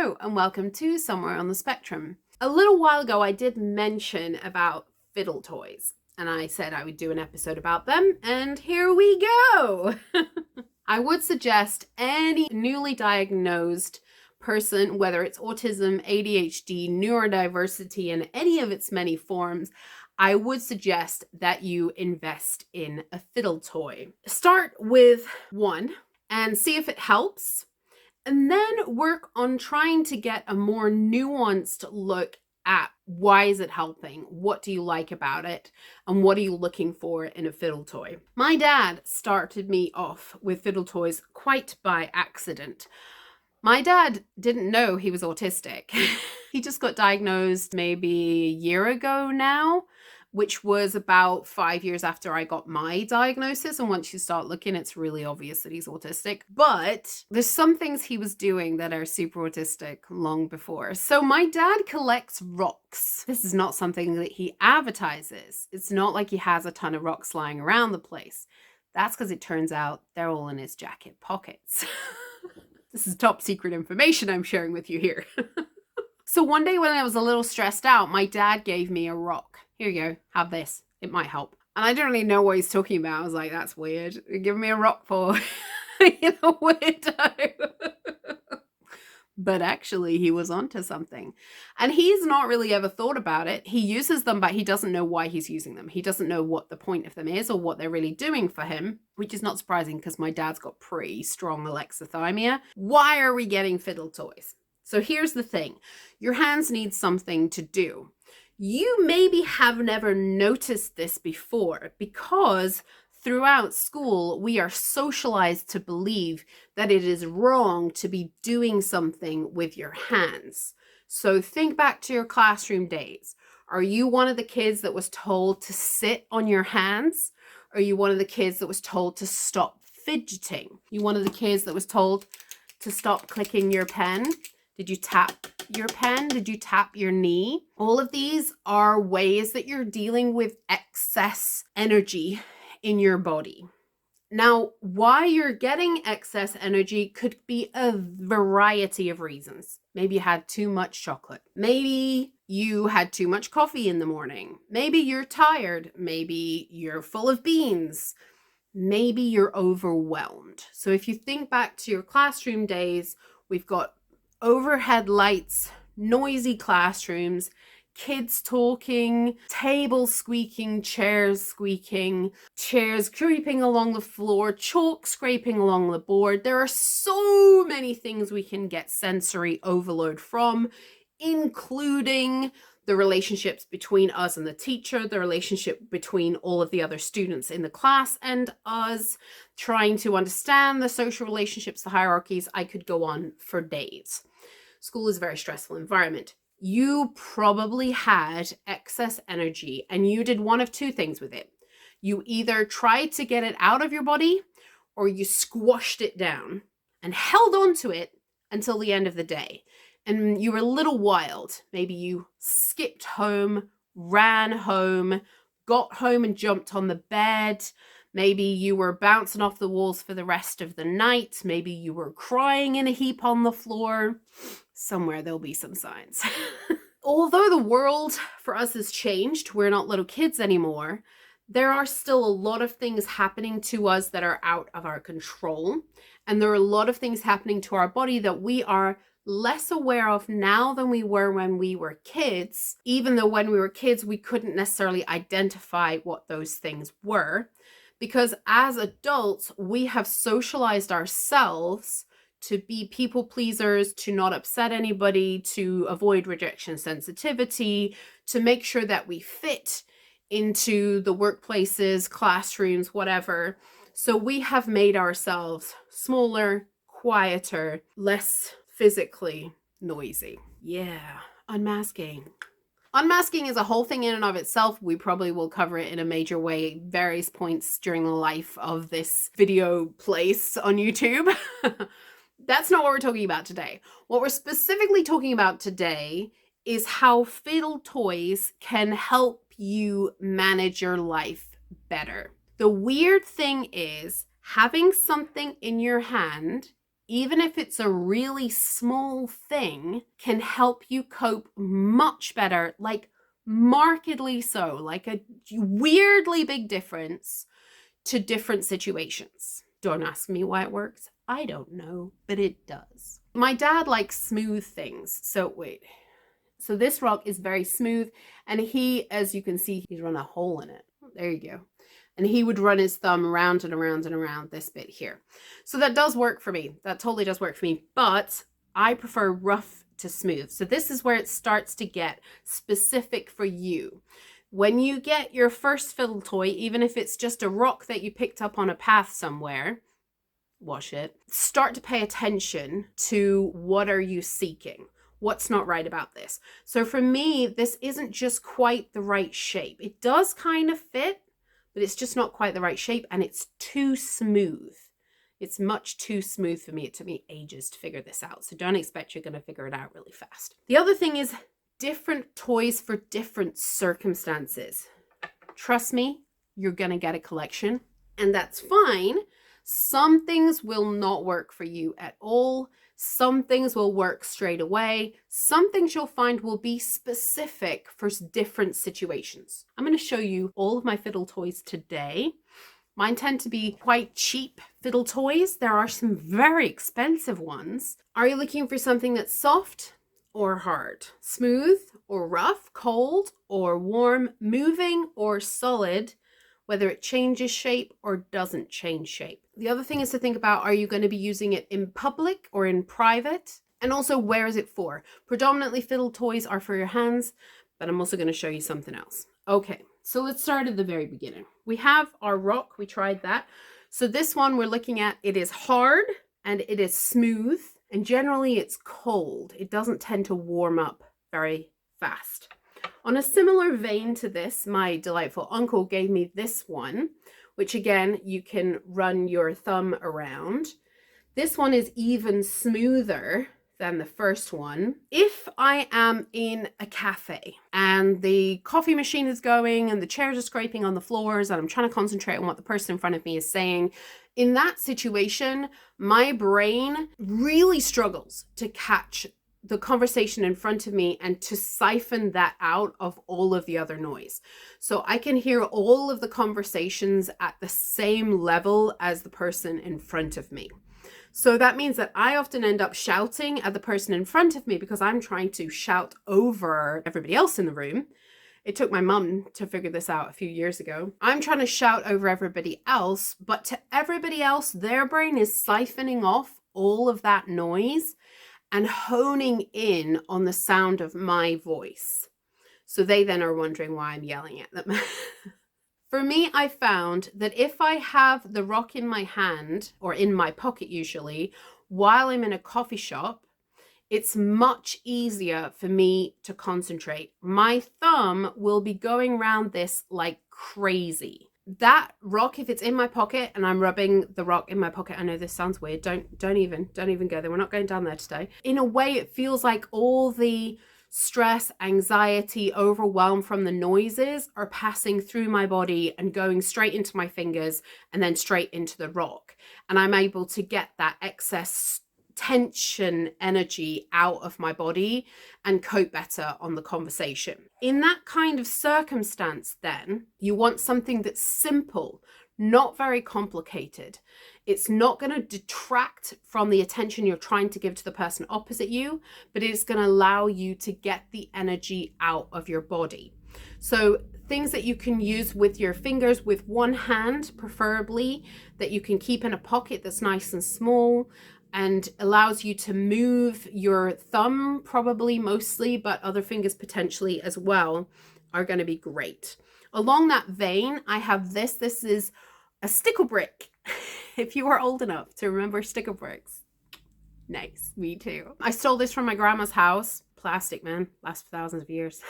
Hello and welcome to Somewhere on the Spectrum. A little while ago I did mention about fiddle toys and I said I would do an episode about them, and here we go. I would suggest any newly diagnosed person, whether it's autism, ADHD, neurodiversity, in any of its many forms, I would suggest that you invest in a fiddle toy. Start with one and see if it helps. And then work on trying to get a more nuanced look at why is it helping? What do you like about it? And what are you looking for in a fiddle toy? My dad started me off with fiddle toys quite by accident. My dad didn't know he was autistic. He just got diagnosed maybe a year ago now, which was about 5 years after I got my diagnosis. And once you start looking, it's really obvious that he's autistic. But there's some things he was doing that are super autistic long before. So my dad collects rocks. This is not something that he advertises. It's not like he has a ton of rocks lying around the place. That's because it turns out they're all in his jacket pockets. This is top secret information I'm sharing with you here. So one day when I was a little stressed out, my dad gave me a rock. Here you go, have this. It might help. And I didn't really know what he's talking about. I was like, that's weird. You're giving me a rock for being a weirdo. But actually, he was onto something. And he's not really ever thought about it. He uses them, but he doesn't know why he's using them. He doesn't know what the point of them is or what they're really doing for him, which is not surprising because my dad's got pretty strong alexithymia. Why are we getting fiddle toys? So here's the thing. Your hands need something to do. You maybe have never noticed this before because throughout school, we are socialized to believe that it is wrong to be doing something with your hands. So think back to your classroom days. Are you one of the kids that was told to sit on your hands? Are you one of the kids that was told to stop fidgeting? You one of the kids that was told to stop clicking your pen? Did you tap your pen? Did you tap your knee? All of these are ways that you're dealing with excess energy in your body. Now, why you're getting excess energy could be a variety of reasons. Maybe you had too much chocolate. Maybe you had too much coffee in the morning. Maybe you're tired. Maybe you're full of beans. Maybe you're overwhelmed. So if you think back to your classroom days, we've got overhead lights, noisy classrooms, kids talking, tables squeaking, chairs creeping along the floor, chalk scraping along the board. There are so many things we can get sensory overload from, including the relationships between us and the teacher, the relationship between all of the other students in the class and us, trying to understand the social relationships, the hierarchies. I could go on for days. School is a very stressful environment. You probably had excess energy and you did one of two things with it. You either tried to get it out of your body or you squashed it down and held on to it until the end of the day. And you were a little wild. Maybe you skipped home, ran home, got home and jumped on the bed. Maybe you were bouncing off the walls for the rest of the night. Maybe you were crying in a heap on the floor. Somewhere there'll be some signs. Although the world for us has changed, we're not little kids anymore, there are still a lot of things happening to us that are out of our control. And there are a lot of things happening to our body that we are less aware of now than we were when we were kids, even though when we were kids, we couldn't necessarily identify what those things were. Because as adults, we have socialized ourselves to be people pleasers, to not upset anybody, to avoid rejection sensitivity, to make sure that we fit into the workplaces, classrooms, whatever. So we have made ourselves smaller, quieter, less physically noisy. Yeah, unmasking. Unmasking is a whole thing in and of itself. We probably will cover it in a major way at various points during the life of this video place on YouTube. That's not what we're talking about today. What we're specifically talking about today is how fiddle toys can help you manage your life better. The weird thing is having something in your hand even if it's a really small thing, can help you cope much better, like markedly so, like a weirdly big difference to different situations. Don't ask me why it works. I don't know, but it does. My dad likes smooth things. So wait. So this rock is very smooth, and he, as you can see, he's run a hole in it. There you go. And he would run his thumb around and around and around this bit here. So that does work for me. That totally does work for me, but I prefer rough to smooth. So this is where it starts to get specific for you. When you get your first fiddle toy, even if it's just a rock that you picked up on a path somewhere, wash it, start to pay attention to what are you seeking? What's not right about this? So for me, this isn't just quite the right shape. It does kind of fit, but it's just not quite the right shape, and it's too smooth. It's much too smooth for me. It took me ages to figure this out, so don't expect you're going to figure it out really fast. The other thing is different toys for different circumstances. Trust me, you're going to get a collection, and that's fine. Some things will not work for you at all. Some things will work straight away. Some things you'll find will be specific for different situations. I'm going to show you all of my fiddle toys today. Mine tend to be quite cheap fiddle toys. There are some very expensive ones. Are you looking for something that's soft or hard? Smooth or rough? Cold or warm? Moving or solid? Whether it changes shape or doesn't change shape. The other thing is to think about, are you going to be using it in public or in private? And also, where is it for? Predominantly fiddle toys are for your hands, but I'm also going to show you something else. Okay, so let's start at the very beginning. We have our rock, we tried that. So this one we're looking at, it is hard and it is smooth, and generally it's cold. It doesn't tend to warm up very fast. On a similar vein to this, my delightful uncle gave me this one, which again, you can run your thumb around. This one is even smoother than the first one. If I am in a cafe and the coffee machine is going and the chairs are scraping on the floors and I'm trying to concentrate on what the person in front of me is saying, in that situation, my brain really struggles to catch the conversation in front of me and to siphon that out of all of the other noise. So I can hear all of the conversations at the same level as the person in front of me. So that means that I often end up shouting at the person in front of me because I'm trying to shout over everybody else in the room. It took my mum to figure this out a few years ago. I'm trying to shout over everybody else, but to everybody else, their brain is siphoning off all of that noise and honing in on the sound of my voice. So they then are wondering why I'm yelling at them. For me, I found that if I have the rock in my hand, or in my pocket usually, while I'm in a coffee shop, it's much easier for me to concentrate. My thumb will be going around this like crazy. That rock, if it's in my pocket and I'm rubbing the rock in my pocket, I know this sounds weird, don't even go there, we're not going down there today. In a way, it feels like all the stress, anxiety, overwhelm from the noises are passing through my body and going straight into my fingers and then straight into the rock. And I'm able to get that excess tension energy out of my body and cope better on the conversation. In that kind of circumstance, then, you want something that's simple, not very complicated. It's not going to detract from the attention you're trying to give to the person opposite you, but it's going to allow you to get the energy out of your body. So things that you can use with your fingers with one hand, preferably, that you can keep in a pocket that's nice and small and allows you to move your thumb, probably mostly, but other fingers potentially as well, are going to be great. Along that vein, I have this. This is a stickle brick. If you are old enough to remember stickle bricks. Nice, me too. I stole this from my grandma's house. Plastic, man, lasts for thousands of years.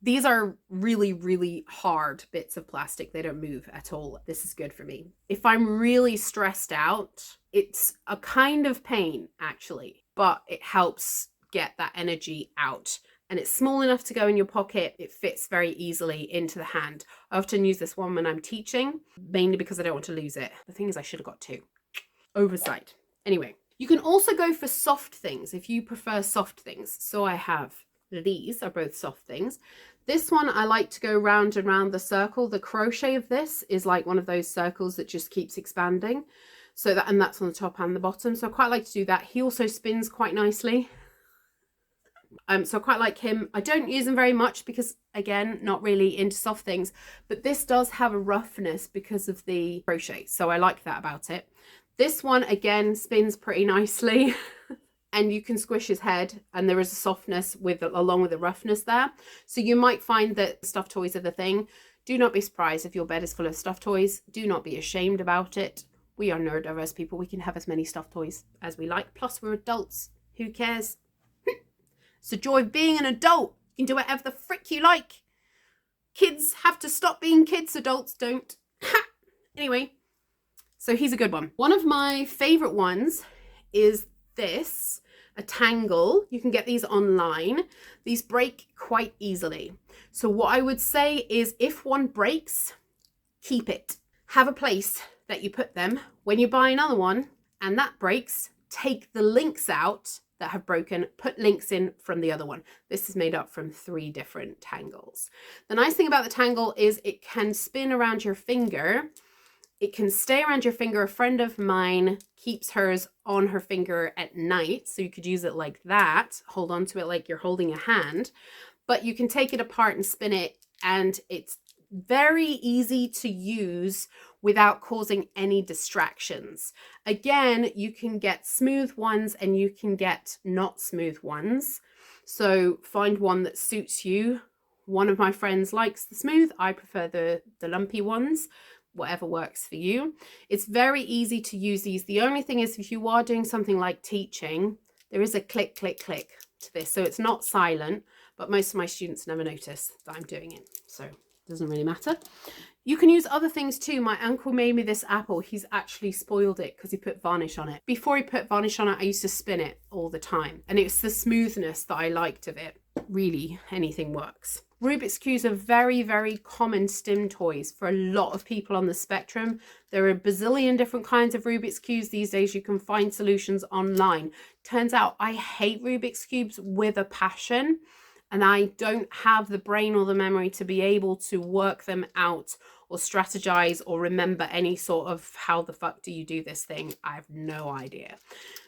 These are really, really hard bits of plastic. They don't move at all. This is good for me. If I'm really stressed out, it's a kind of pain actually, but it helps get that energy out. And it's small enough to go in your pocket. It fits very easily into the hand. I often use this one when I'm teaching, mainly because I don't want to lose it. The thing is, I should have got two. Oversight. Anyway, You can also go for soft things if you prefer soft things. So I have these are both soft things. This one I like to go round and round the circle. The crochet of this is like one of those circles that just keeps expanding. So that, and that's on the top and the bottom. So I quite like to do that. He also spins quite nicely. So I quite like him. I don't use him very much because, again, not really into soft things, but this does have a roughness because of the crochet. So I like that about it. This one, again, spins pretty nicely and you can squish his head, and there is a softness along with the roughness there. So you might find that stuffed toys are the thing. Do not be surprised if your bed is full of stuffed toys. Do not be ashamed about it. We are neurodiverse people. We can have as many stuffed toys as we like. Plus, we're adults. Who cares? It's the joy of being an adult. You can do whatever the frick you like. Kids have to stop being kids. Adults don't. Anyway, so he's a good one. One of my favorite ones is this, a tangle. You can get these online. These break quite easily. So what I would say is if one breaks, keep it. Have a place that you put them. When you buy another one and that breaks, take the links out that have broken, put links in from the other one. This is made up from 3 different tangles. The nice thing about the tangle is it can spin around your finger. It can stay around your finger. A friend of mine keeps hers on her finger at night, so you could use it like that, hold on to it like you're holding a hand, but you can take it apart and spin it, and it's very easy to use without causing any distractions. Again, you can get smooth ones and you can get not smooth ones. So find one that suits you. One of my friends likes the smooth. I prefer the lumpy ones. Whatever works for you. It's very easy to use these. The only thing is if you are doing something like teaching, there is a click, click, click to this. So it's not silent, but most of my students never notice that I'm doing it. So it doesn't really matter. You can use other things too. My uncle made me this apple. He's actually spoiled it because he put varnish on it. Before he put varnish on it, I used to spin it all the time. And it's the smoothness that I liked of it. Really, anything works. Rubik's Cubes are very, very common Stim toys for a lot of people on the spectrum. There are a bazillion different kinds of Rubik's Cubes these days. You can find solutions online. Turns out I hate Rubik's Cubes with a passion, and I don't have the brain or the memory to be able to work them out or strategize or remember any sort of how the fuck do you do this thing. I have no idea.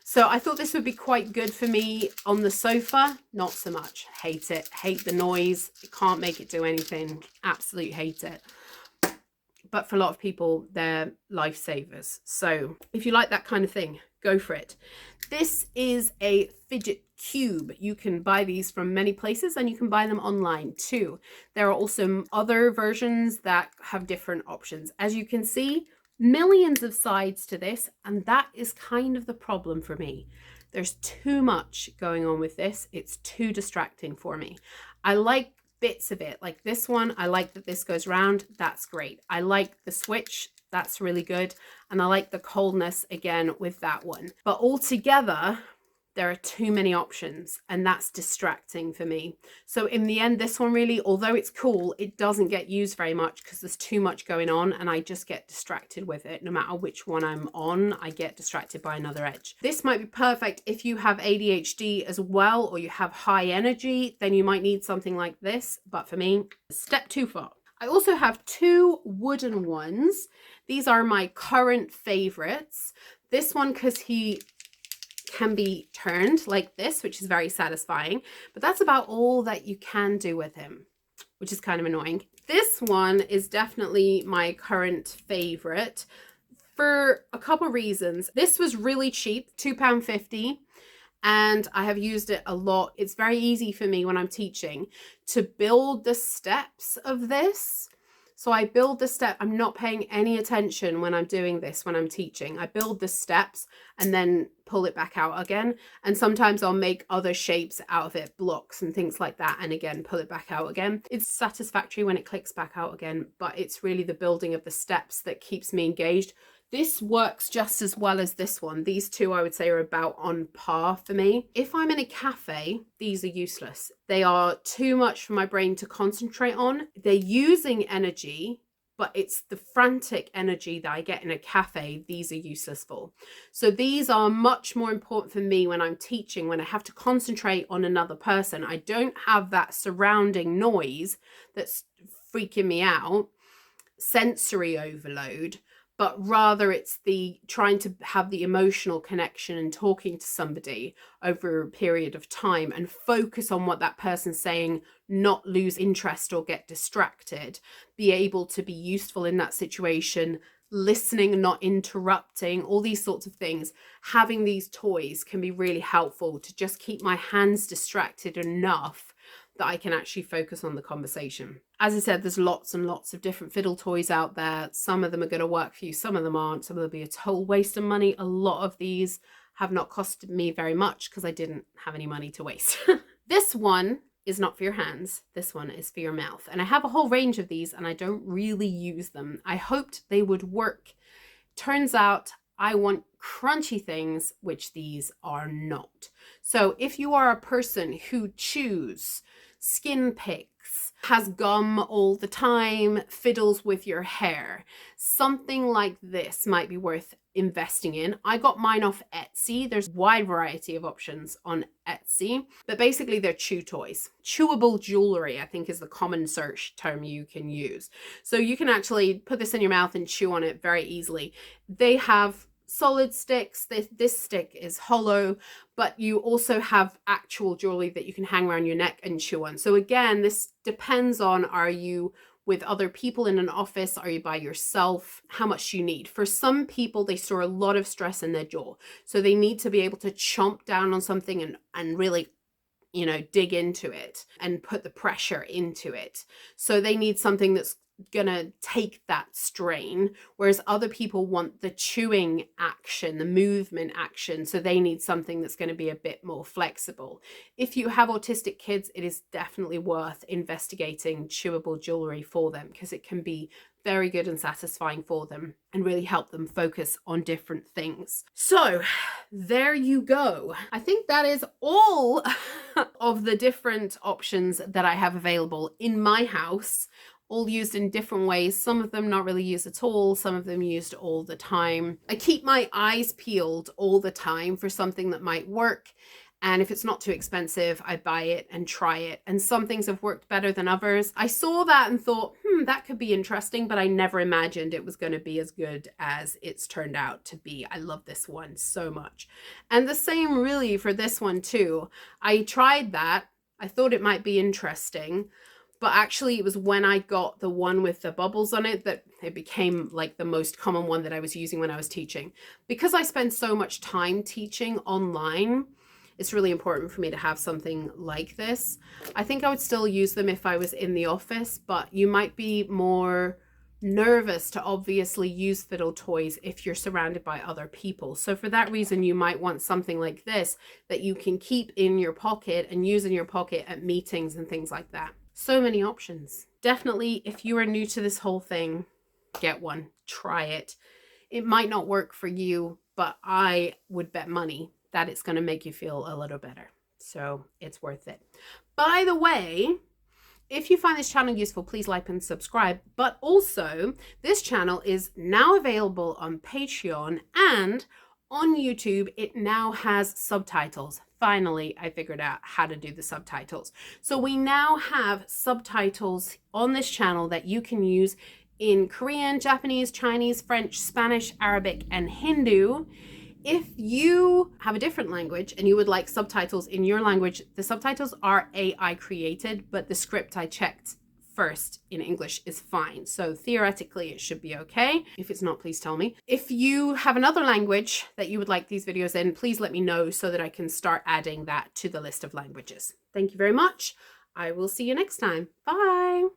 So I thought this would be quite good for me on the sofa. Not so much. Hate it. Hate the noise. Can't make it do anything. Absolutely hate it. But for a lot of people, they're lifesavers. So if you like that kind of thing, go for it. This is a fidget cube. You can buy these from many places and you can buy them online too. There are also other versions that have different options. As you can see, millions of sides to this, and that is kind of the problem for me. There's too much going on with this. It's too distracting for me. I like bits of it, like this one. I like that this goes round. That's great. I like the switch. That's really good. And I like the coldness again with that one. But altogether, there are too many options and that's distracting for me. So in the end, this one really, although it's cool, it doesn't get used very much because there's too much going on and I just get distracted with it. No matter which one I'm on, I get distracted by another edge. This might be perfect if you have ADHD as well, or you have high energy, then you might need something like this. But for me, a step too far. I also have 2 wooden ones. These are my current favorites. This one, because he can be turned like this, which is very satisfying, but that's about all that you can do with him, which is kind of annoying. This one is definitely my current favorite for a couple reasons. This was really cheap, £2.50, and I have used it a lot. It's very easy for me when I'm teaching to build the steps of this. So I build the step, I'm not paying any attention when I'm doing this, when I'm teaching. I build the steps and then pull it back out again. And sometimes I'll make other shapes out of it, blocks and things like that. And again, pull it back out again. It's satisfactory when it clicks back out again, but it's really the building of the steps that keeps me engaged. This works just as well as this one. These two, I would say, are about on par for me. If I'm in a cafe, these are useless. They are too much for my brain to concentrate on. They're using energy, but it's the frantic energy that I get in a cafe these are useless for. So these are much more important for me when I'm teaching, when I have to concentrate on another person. I don't have that surrounding noise that's freaking me out, sensory overload, but rather it's the trying to have the emotional connection and talking to somebody over a period of time and focus on what that person's saying, not lose interest or get distracted, be able to be useful in that situation, listening, not interrupting, all these sorts of things. Having these toys can be really helpful to just keep my hands distracted enough that I can actually focus on the conversation. As I said, there's lots and lots of different fiddle toys out there. Some of them are going to work for you, some of them aren't. Some of them will be a total waste of money. A lot of these have not costed me very much because I didn't have any money to waste. This one is not for your hands. This one is for your mouth. And I have a whole range of these and I don't really use them. I hoped they would work. Turns out I want crunchy things, which these are not. So if you are a person who chews, skin picks, has gum all the time, fiddles with your hair, something like this might be worth investing in. I got mine off Etsy. There's a wide variety of options on Etsy, but basically they're chew toys. Chewable jewelry, I think, is the common search term you can use. So you can actually put this in your mouth and chew on it very easily. They have solid sticks. This stick is hollow, but you also have actual jewelry that you can hang around your neck and chew on. So again, this depends on, are you with other people in an office? Are you by yourself? How much you need. For some people, they store a lot of stress in their jaw. So they need to be able to chomp down on something and really, you know, dig into it and put the pressure into it. So they need something that's gonna take that strain, whereas other people want the chewing action, the movement action, so they need something that's going to be a bit more flexible. If you have autistic kids, it is definitely worth investigating chewable jewelry for them because it can be very good and satisfying for them and really help them focus on different things. So there you go. I think that is all of the different options that I have available in my house, all used in different ways. Some of them not really used at all, some of them used all the time. I keep my eyes peeled all the time for something that might work. And if it's not too expensive, I buy it and try it. And some things have worked better than others. I saw that and thought, that could be interesting, but I never imagined it was going to be as good as it's turned out to be. I love this one so much. And the same really for this one too. I tried that. I thought it might be interesting, but actually it was when I got the one with the bubbles on it that it became like the most common one that I was using when I was teaching. Because I spend so much time teaching online, it's really important for me to have something like this. I think I would still use them if I was in the office, but you might be more nervous to obviously use fiddle toys if you're surrounded by other people. So for that reason, you might want something like this that you can keep in your pocket and use in your pocket at meetings and things like that. So many options. Definitely, if you are new to this whole thing, get one, try it. It might not work for you, but I would bet money that it's going to make you feel a little better. So it's worth it. By the way, if you find this channel useful, please like and subscribe. But also, this channel is now available on Patreon and on YouTube. It now has subtitles. Finally, I figured out how to do the subtitles. So we now have subtitles on this channel that you can use in Korean, Japanese, Chinese, French, Spanish, Arabic, and Hindu. If you have a different language and you would like subtitles in your language, the subtitles are AI created, but the script I checked first in English is fine. So theoretically it should be okay. If it's not, please tell me. If you have another language that you would like these videos in, please let me know so that I can start adding that to the list of languages. Thank you very much. I will see you next time. Bye.